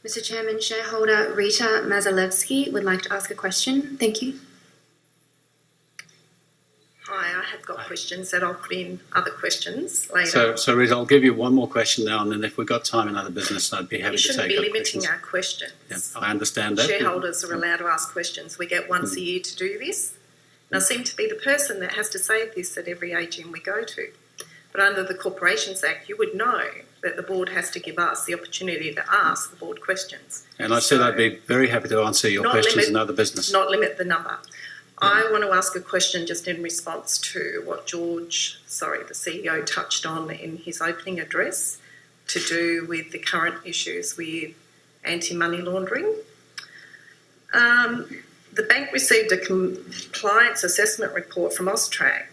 Mr. Chairman, shareholder Rita Mazalevskis would like to ask a question. Thank you. Hi, I have got questions that I'll put in other questions later. So Rita, I'll give you one more question now, and then if we've got time in other business, I'd be happy to take up questions. You shouldn't be limiting our questions. Yeah, I understand that. Shareholders are allowed to ask questions. We get once a year to do this. And I seem to be the person that has to say this at every AGM we go to. But under the Corporations Act, you would know that the board has to give us the opportunity to ask the board questions. And I said I'd be very happy to answer your questions in other business. Not limit the number. I want to ask a question just in response to what the CEO touched on in his opening address to do with the current issues with anti-money laundering. The bank received a compliance assessment report from AUSTRAC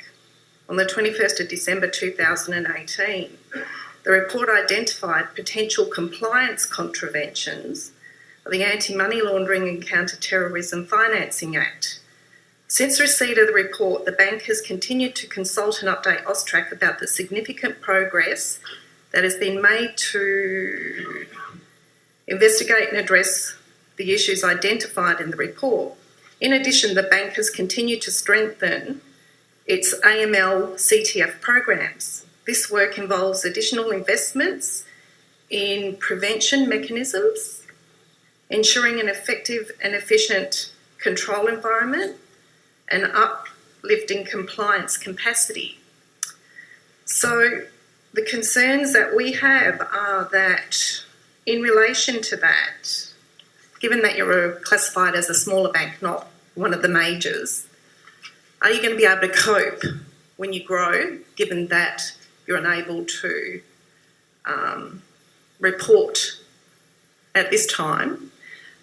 on the 21st of December 2018. The report identified potential compliance contraventions of the Anti-Money Laundering and Counter-Terrorism Financing Act. Since receipt of the report, the bank has continued to consult and update AUSTRAC about the significant progress that has been made to investigate and address the issues identified in the report. In addition, the bank has continued to strengthen its AML CTF programs. This work involves additional investments in prevention mechanisms, ensuring an effective and efficient control environment, and uplifting compliance capacity. So the concerns that we have are that in relation to that, given that you're classified as a smaller bank, not one of the majors, are you going to be able to cope when you grow, given that you're unable to report at this time?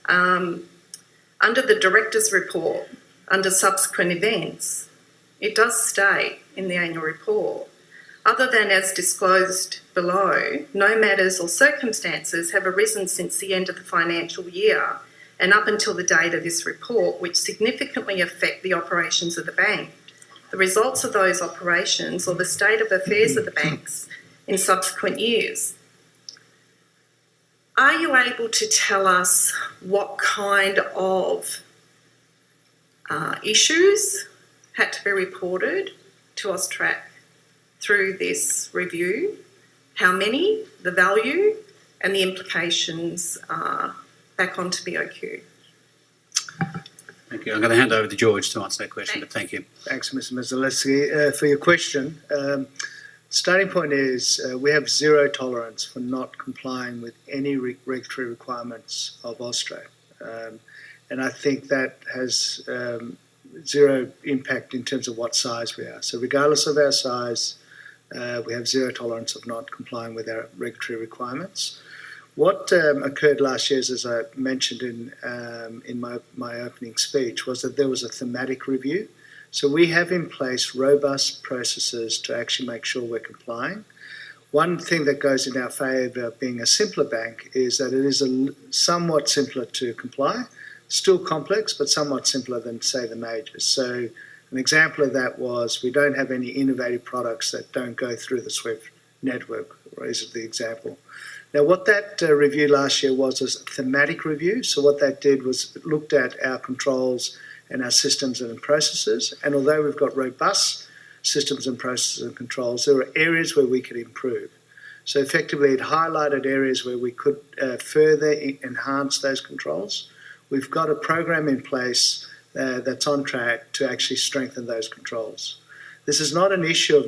Under the director's report, under subsequent events, it does state in the annual report, other than as disclosed below, no matters or circumstances have arisen since the end of the financial year and up until the date of this report which significantly affect the operations of the bank, the results of those operations or the state of affairs of the banks in subsequent years. Are you able to tell us what kind of issues had to be reported to AUSTRAC through this review? How many, the value, and the implications back onto BOQ? Thank you. I'm going to hand over to George to answer that question, but thank you. Thanks, Mr. Mazalevskis, for your question. Starting point is we have zero tolerance for not complying with any regulatory requirements of AUSTRAC. And I think that has zero impact in terms of what size we are. So regardless of our size, we have zero tolerance of not complying with our regulatory requirements. What occurred last year, as I mentioned in my opening speech, was that there was a thematic review. So we have in place robust processes to actually make sure we're complying. One thing that goes in our favour of being a simpler bank is that it is somewhat simpler to comply. Still complex, but somewhat simpler than, say, the majors. So an example of that was we don't have any innovative products that don't go through the SWIFT network, or is it the example? Now, what that review last year was a thematic review. So what that did was it looked at our controls and our systems and processes. And although we've got robust systems and processes and controls, there were areas where we could improve. So effectively, it highlighted areas where we could further enhance those controls. We've got a program in place that's on track to actually strengthen those controls. This is not an issue of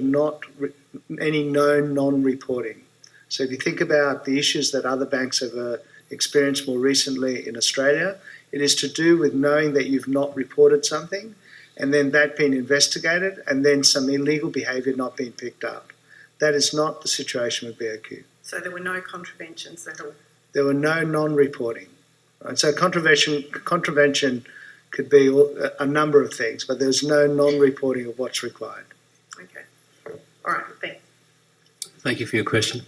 any known non-reporting. So if you think about the issues that other banks have experienced more recently in Australia, it is to do with knowing that you've not reported something and then that being investigated and then some illegal behaviour not being picked up. That is not the situation with BOQ. So there were no contraventions at all? There were no non-reporting. Right? So contravention could be a number of things, but there's no non-reporting of what's required. Okay. All right, thanks. Thank you for your question.